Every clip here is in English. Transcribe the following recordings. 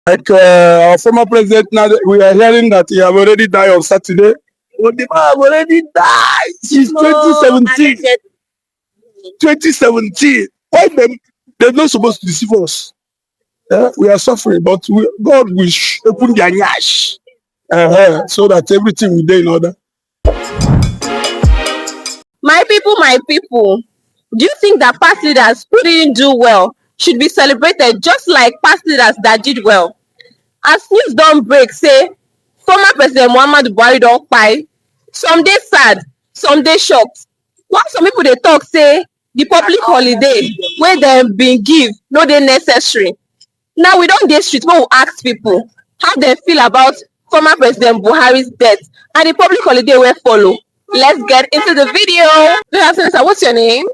Like our former president, now we are hearing that he have already died on Saturday. Oh, the man have already died since 2017. 2017. Why them? They're not supposed to deceive us. We are suffering, but God will open their nyash so that everything will be in order. My people, do you think that past leaders who didn't do well should be celebrated just like past leaders that did well? As news don't break, say former President Muhammadu Buhari don't kpai, some dey sad, some dey shocked. While some people dey talk say the public holiday wey dem bin give no dey necessary. Now we don dey street wey we ask people how dem feel about former President Buhari's death and the public holiday wey follow. Let's get into the video. Good afternoon, sir. What's your name?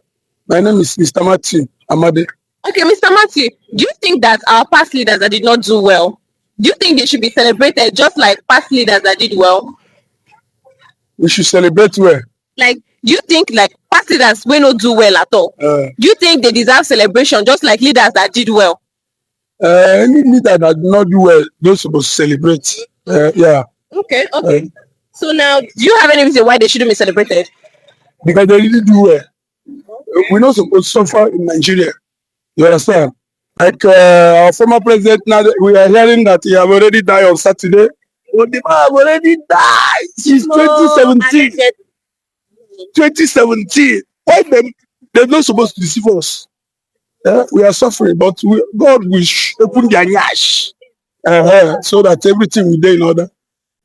My name is Mr. Matthew Amade. Okay, Mr. Matthew, do you think that our past leaders that did not do well, do you think they should be celebrated just like past leaders that did well? We should celebrate well. Like, do you think like past leaders will not do well at all? Do you think they deserve celebration just like leaders that did well? Any leader that did not do well, they're supposed to celebrate. Yeah. Okay. So now, do you have any reason why they shouldn't be celebrated? Because they really do well. We're not supposed to suffer in Nigeria. You understand? Like our former president, now we are hearing that he have already died on Saturday. Oh, the man have already died since 2017. 2017. Why them? They're not supposed to deceive us. We are suffering, but God will open their nyash so that everything will be in order.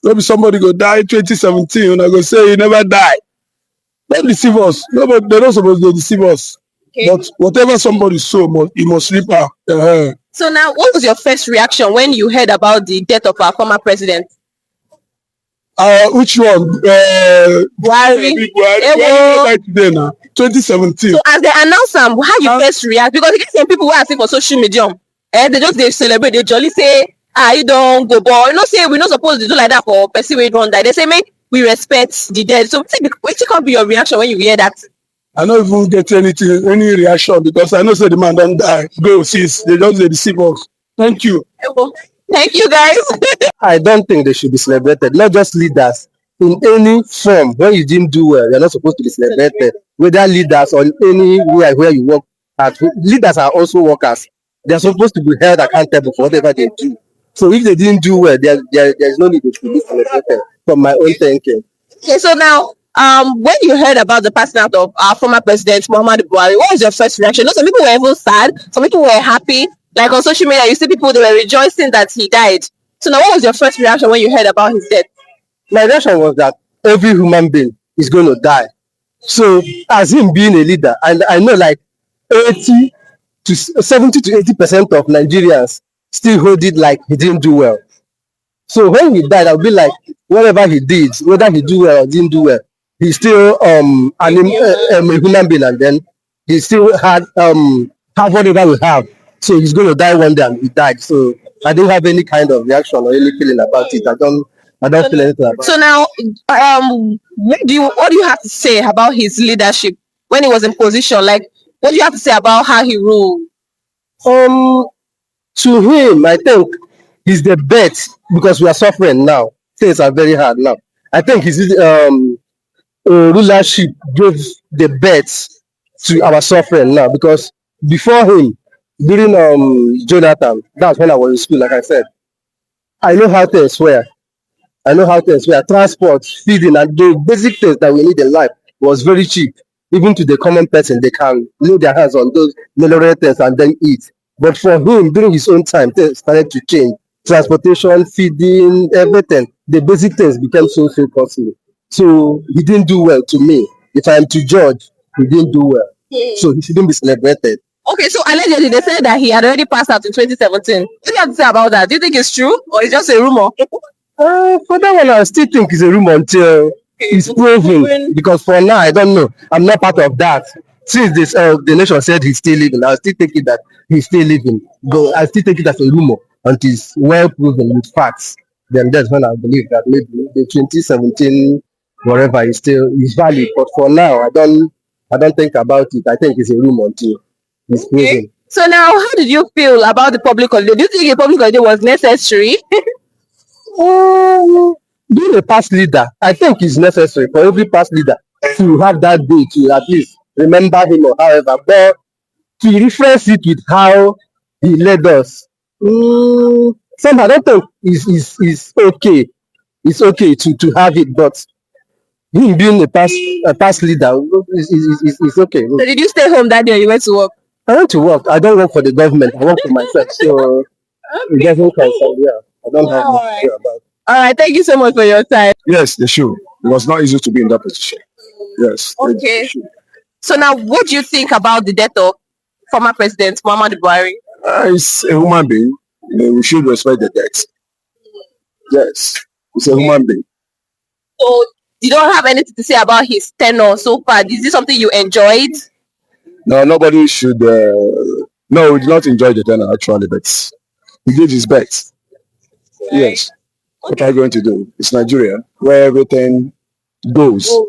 Maybe somebody go die 2017 and I go say he never died. Don't deceive us. Nobody, they're not supposed to deceive us. Okay. But whatever somebody sow, he must reap out. So now, what was your first reaction when you heard about the death of our former president? Which one? Buhari. Buhari today now. 2017. So as they announce them, how you first react? Because you get some people who are saying for social media, they celebrate, they jolly say, you don't go, but you know, say we're not supposed to do like that for person we don't die. They say, make we respect the dead. So what can be your reaction when you hear that? I don't even get any reaction because I know say the man don't die. Go since they just deceive us. Thank you. Thank you, guys. I don't think they should be celebrated, not just leaders. In any form, when you didn't do well, you're not supposed to be celebrated. Whether leaders or anywhere where you work at, leaders are also workers. They're supposed to be held accountable for whatever they do. So if they didn't do well, there's no need to be celebrated, from my own thinking. Okay, so now, when you heard about the passing out of our former president, Muhammadu Buhari, what was your first reaction? Some people were even sad, some people were happy. Like on social media, you see people, they were rejoicing that he died. So now, what was your first reaction when you heard about his death? My reaction was that every human being is going to die. So as him being a leader, and I know like 70 to 80% of Nigerians still hold it like he didn't do well. So when he died, I'll be like, whatever he did, whether he do well or didn't do well, he's still a human being, and then he still had have whatever we have. So he's going to die one day, and he died. So I don't have any kind of reaction or any feeling about it. I don't feel anything about it. So now, what do you have to say about his leadership when he was in position? Like, what do you have to say about how he ruled? To him, I think he's the best because we are suffering now. Things are very hard now. I think his rulership gave the best to our suffering now, because before him, during Jonathan, that's when I was in school, like I said, I know how things were. Transport, feeding, and the basic things that we need in life was very cheap. Even to the common person, they can lay their hands on those mineral things and then eat. But for him, during his own time, things started to change. Transportation, feeding, everything. The basic things became so costly. So he didn't do well to me. If I'm to judge, he didn't do well. So he shouldn't be celebrated. Okay, so allegedly they said that he had already passed out in 2017. What do you have to say about that? Do you think it's true or it's just a rumor? For that one, I still think it's a rumor until it's proven. Because for now, I don't know. I'm not part of that. Since this, the nation said he's still living, I still take it that he's still living. But I still take it as a rumor until it's well proven with facts. Then that's when I believe that maybe the 2017 whatever is valid. But for now, I don't think about it. I think it's a rumor until it's proven. So now, how did you feel about the public holiday? Do you think a public holiday was necessary? Being a past leader, I think it's necessary for every past leader to have that day to at least remember him or however, but to reference it with how he led us. Somehow I don't think is okay. It's okay to have it, but him being a past leader is okay. So did you stay home that day or you went to work? I went to work. I don't work for the government. I work for myself. So it doesn't concern. Yeah, I don't have much to say about it. All right, thank you so much for your time. Yes, they should. It was not easy to be in that position. Yes. Okay. So now, what do you think about the death of former President Muhammadu Buhari? It's a human being. We should respect the death. Yes, it's a human being. So you don't have anything to say about his tenure so far. Is this something you enjoyed? No, nobody should. No, we did not enjoy the dinner actually, but he did his best. Yes. What are you going to do? It's Nigeria where everything goes. So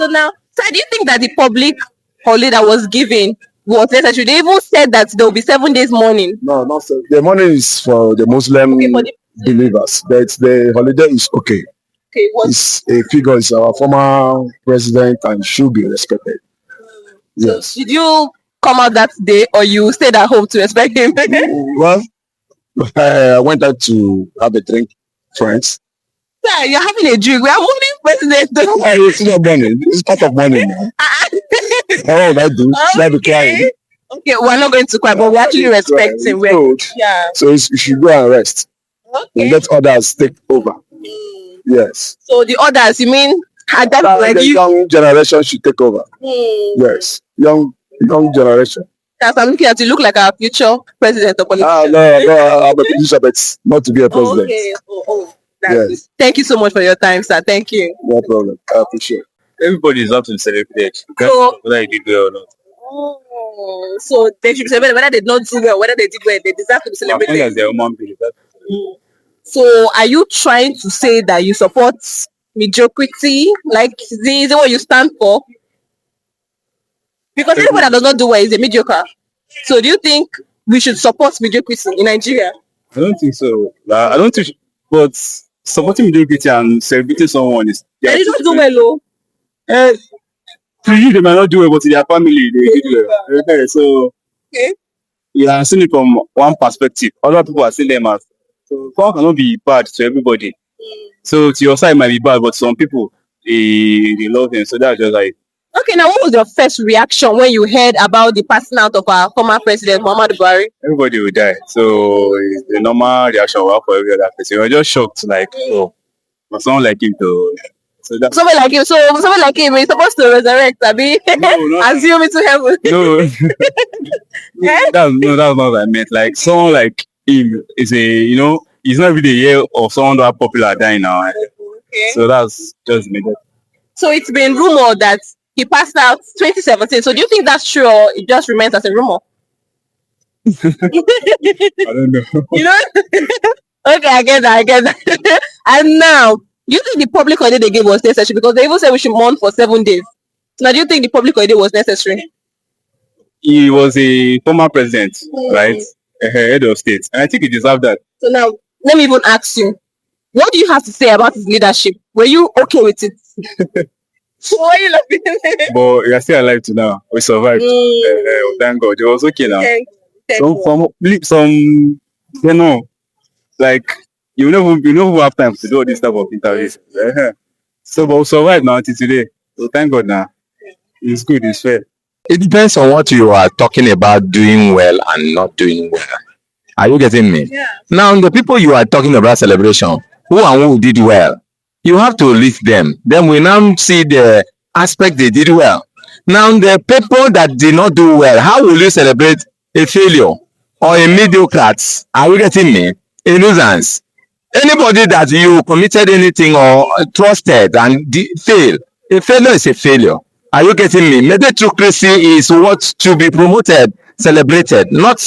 now, do you think that the public holiday that was given was necessary? They even said that there will be 7 days mourning. No, not so. The money is for the Muslim believers. But the holiday is okay. Okay, what? It's a figure. It's our former president and should be respected. Yes. Did you come out that day or you stayed at home to respect him? Well, I went out to have a drink, friends. Sir, you're having a drink. We are mourning president. It's not money. It's part of money now. All I do, let me cry. Okay, we're not going to cry, but we actually respect him. Yeah. So you should go and rest. Okay. And let others take over. Yes. So the others, you mean, like the you? young generation should take over. Yes, young generation. Yes, I'm looking at you. Look like our future president or politician. No, I'm a producer, but not to be a president. Okay. Yes. Good. Thank you so much for your time, sir. Thank you. No problem. I appreciate it. Everybody is up to celebrate, So- whether you did well or not. So they should be celebrated whether they don't do well, whether they did well, they deserve to be As long celebrated. as they're human beings, So are you trying to say that you support mediocrity? Like, is it what you stand for? Because everybody that does not do well is a mediocre. So do you think we should support mediocrity in Nigeria? I don't think so. I don't think, but supporting mediocrity and celebrating someone is. They did not do well, oh. To you, they might not do well, but to their family, they did well. Okay, so Okay. you are seeing it from one perspective. Other people are seeing them as. So someone cannot be bad to everybody. So to your side, it might be bad, but some people they love him. So that's just like. Okay, now what was your first reaction when you heard about the passing out of our former president, Muhammadu Buhari? Everybody will die. So it's the normal reaction we have for every other person. We're just shocked, like, oh, for someone like him to. So that's Someone like him, so someone like him is supposed to resurrect, Abi. no. Assume it to heaven. No, Eh? that's not what I meant. Like someone like him is he's not really a year of someone that popular dying now. Okay. So that's just me. So it's been rumored that he passed out 2017. So do you think that's true or it just remains as a rumor? I don't know. You know? Okay, I get that. And now, do you think the public holiday they gave was necessary? Because they even said we should mourn for 7 days. Now, do you think the public holiday was necessary? He was a former president, right? A head of state, and I think he deserved that. So now, let me even ask you, what do you have to say about his leadership? Were you okay with it? Why are you laughing? But we are still alive to now. We survived. Thank God. It was okay now. Like you never have time to do all this type of interviews. So, but we survived now until today. So thank God now. It's good. It's fair. It depends on what you are talking about doing well and not doing well. Are you getting me? Yeah. Now, the people you are talking about celebration, who and who did well, you have to list them. Then we now see the aspect they did well. Now, the people that did not do well, how will you celebrate a failure or a mediocre? Are you getting me? A nuisance. Anybody that you committed anything or trusted and failed, a failure is a failure. Are you getting me? Meritocracy is what to be promoted, celebrated, not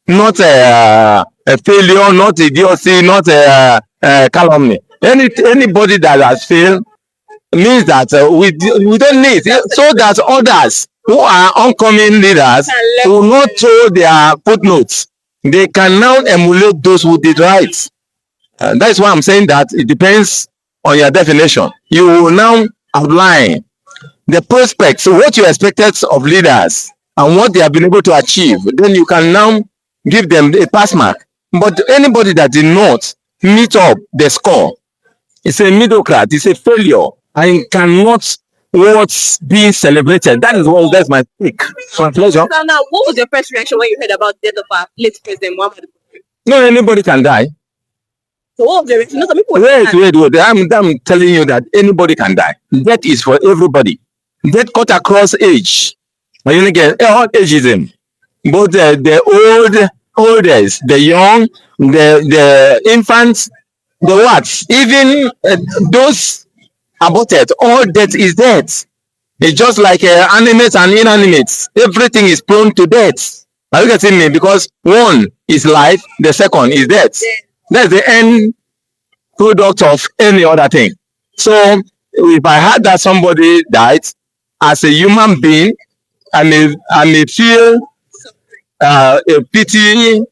a failure, not idiocy, not a calumny. Anybody that has failed means that we don't need so that others who are oncoming leaders will not throw their footnotes. They can now emulate those who did right. That's why I'm saying that it depends on your definition. You will now outline the prospects, what you expected of leaders and what they have been able to achieve. Then you can now give them a pass mark. But anybody that did not meet up the score is a middlecrat, it's a failure, and cannot what's being celebrated. That's my take. My pleasure. So now, what was your first reaction when you heard about the death of our late president Muhammad? No, anybody can die. So what was the reaction? No, some people Wait. I'm telling you that anybody can die. Death is for everybody. Death cut across age. And you get all ageism. Both the oldest, the young, the infants, the what? Even those aborted, all death is death. It's just like animates and inanimates. Everything is prone to death. Are you getting me? Because one is life, the second is death. That's the end product of any other thing. So if I heard that somebody died, as a human being, I may feel a pity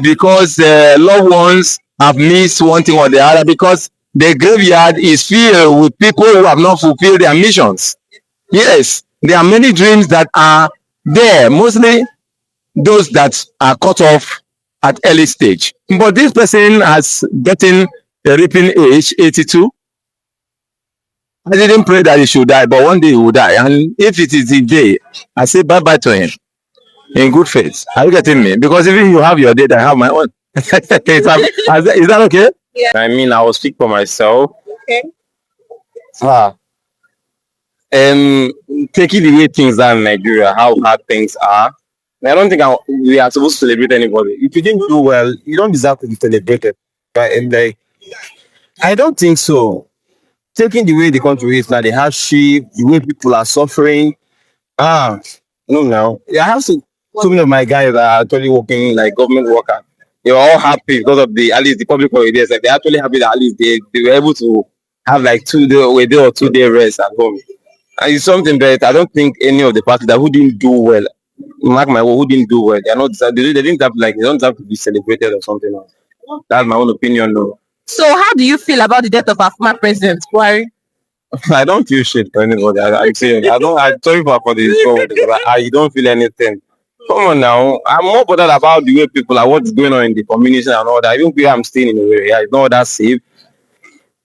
because loved ones have missed one thing or the other, because the graveyard is filled with people who have not fulfilled their missions. Yes, there are many dreams that are there, mostly those that are cut off at early stage. But this person has gotten a reaping age, 82. I didn't pray that he should die, but one day he will die. And if it is the day, I say bye-bye to him in good faith. Are you getting me? Because even you have your date, I have my own. Is that okay? I mean, I will speak for myself. Okay. Taking the way things are in Nigeria, how hard things are, I don't think we are supposed to celebrate anybody. If you didn't do well, you don't deserve to be celebrated. Right? And I don't think so. Taking the way the country is now, the hardship, the way people are suffering. No. I have so many of my guys are actually working like government workers. They were all happy because of at least the public holidays. Like, they're actually happy that at least they were able to have like 2 day or a day or 2 day rest at home. And it's something that I don't think any of the parties that who didn't do well, mark my word, who didn't do well, they're not they didn't have like they don't have to be celebrated or something else. That's my own opinion though. So how do you feel about the death of our former president, Buhari? I don't feel shit for anybody. I'm sorry for this because I don't feel anything. Come on now. I'm more bothered about the way people are, what's going on in the community and all that. I don't feel I'm staying in the way. It's not that safe.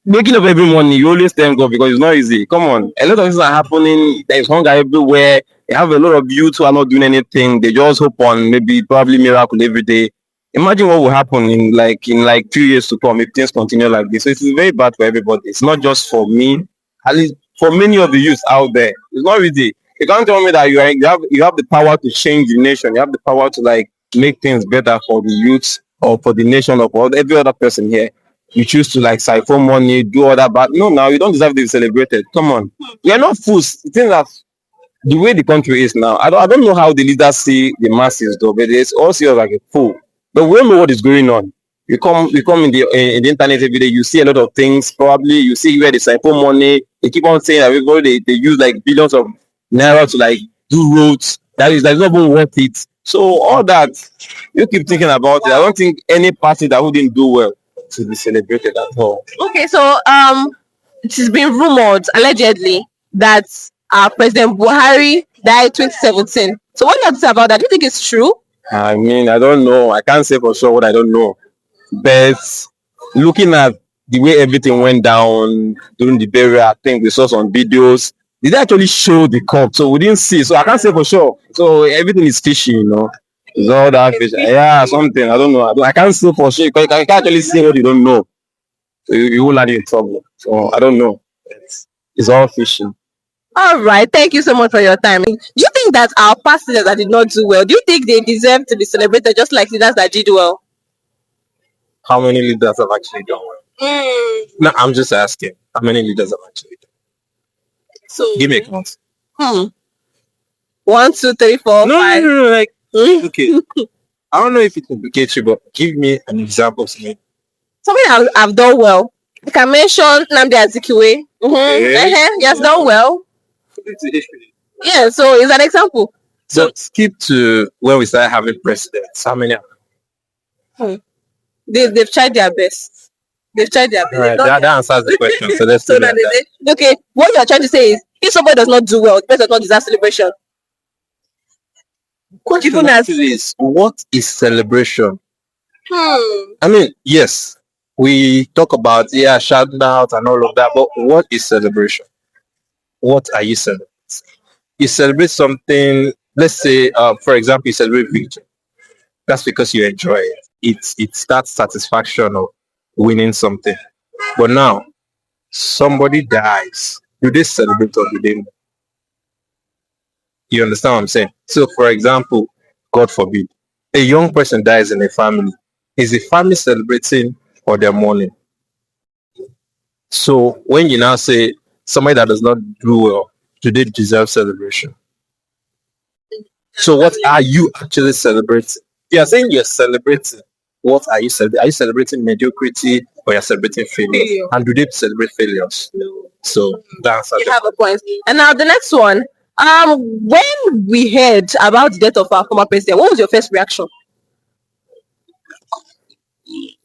Waking up every morning, you always thank God because it's not easy. Come on. A lot of things are happening. There's hunger everywhere. You have a lot of youth who are not doing anything. They just hope on probably miracle every day. Imagine what will happen in 2 years to come if things continue like this. So it's very bad for everybody. It's not just for me. At least for many of the youth out there, it's not easy. You can't tell me that you have the power to change the nation. You have the power to make things better for the youth or for the nation or for every other person here. You choose to siphon money, do all that, but no, now you don't deserve to be celebrated. Come on, we are not fools. The thing that the way the country is now, I don't know how the leaders see the masses though, but they all see us like a fool. But we don't know what is going on. You come in the internet every day, you see a lot of things. Probably you see where they siphon money. They keep on saying that everybody they use billions of naira to do roads. That's not even worth it. So all that you keep thinking about it. I don't think any party that wouldn't do well to be celebrated at all. Okay, so it has been rumored allegedly that President Buhari died 2017. So what do you have to say about that? Do you think it's true? I mean, I don't know. I can't say for sure what I don't know. But looking at the way everything went down during the burial, I think we saw some videos. Did they actually show the corpse? So we didn't see. So I can't say for sure. So everything is fishy, It's all that fishy. Yeah, something. I don't know. I can't say for sure. Because I can't actually say what you don't know. So you will land in trouble. So I don't know. It's all fishy. All right. Thank you so much for your time. Do you think that our past leaders that did not do well, do you think they deserve to be celebrated just like leaders that did well? How many leaders have actually done well? No, I'm just asking. How many leaders have actually done well? So give me a count. 1, 2, 3, 4, 5. No. Okay. I don't know if it implicates you, but give me an example of me. Something I've done well. I can mention Nnamdi Azikiwe. Okay. He has done well. Yeah, so it's an example. So skip to when we started having presidents. How many? They've tried their best. They've tried their best. All right, that answers the question. So let's So leave it that at that. they, okay, what you are trying to say is if somebody does not do well, the person does not deserve celebration. Question actually is, what is celebration? I mean, yes, we talk about shouting out and all of that, but what is celebration? What are you celebrating? You celebrate something. Let's say, for example, you celebrate victory. That's because you enjoy it. It's that satisfaction of winning something. But now, somebody dies. Do they celebrate or do they not? You understand what I'm saying? So, for example, God forbid, a young person dies in a family. Is the family celebrating or they're mourning? So, when you now say somebody that does not do well, do they deserve celebration? So, what are you actually celebrating? You are saying you're celebrating. What are you celebrating? Are you celebrating mediocrity or you're celebrating failure? And do they celebrate failures? So, that's You have a point. And now the next one. When we heard about the death of our former president, what was your first reaction?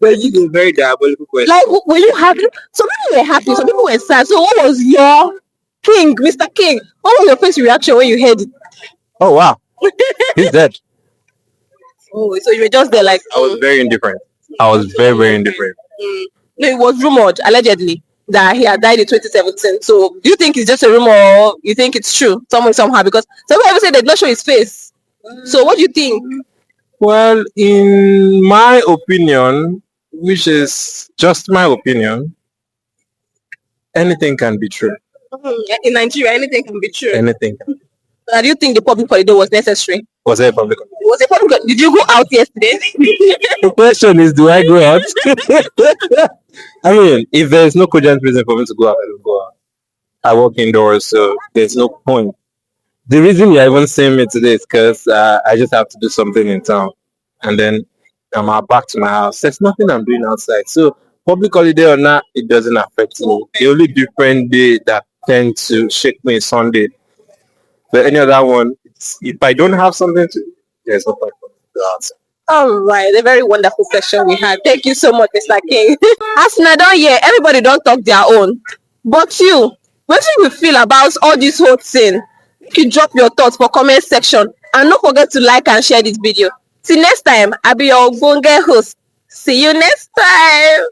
well, you go very diabolical question. Like, were you happy? Some people were happy, some people were sad. So, what was your king, Mr. King? What was your first reaction when you heard it? Oh wow, he's dead. Oh, so you were just there, like, I was very indifferent. I was very, very indifferent. no, it was rumored, allegedly, that he had died in 2017. So, do you think it's just a rumor or you think it's true somehow? Because some people say they did not show his face. So, what do you think? Well, in my opinion, which is just my opinion, anything can be true. In Nigeria, anything can be true. Anything. Do you think the public holiday was necessary? Was there a public? Was a public? Did you go out yesterday? The question is, do I go out? I mean, if there's no cogent reason for me to go out, I don't go out. I work indoors, so there's no point. The reason you're even seeing me today is because I just have to do something in town, and then I'm back to my house. There's nothing I'm doing outside. So public holiday or not, it doesn't affect me. The only different day that tends to shake me is Sunday. But any other one, if I don't have something to do, there's no point for me to go outside. All right, a very wonderful session we had. Thank you so much, Mr. King. As I don't hear, everybody don't talk their own. But you, what do you feel about all this whole thing? You drop your thoughts for comment section and don't forget to like and share this video. Till next time, I'll be your Bonge host. See you next time.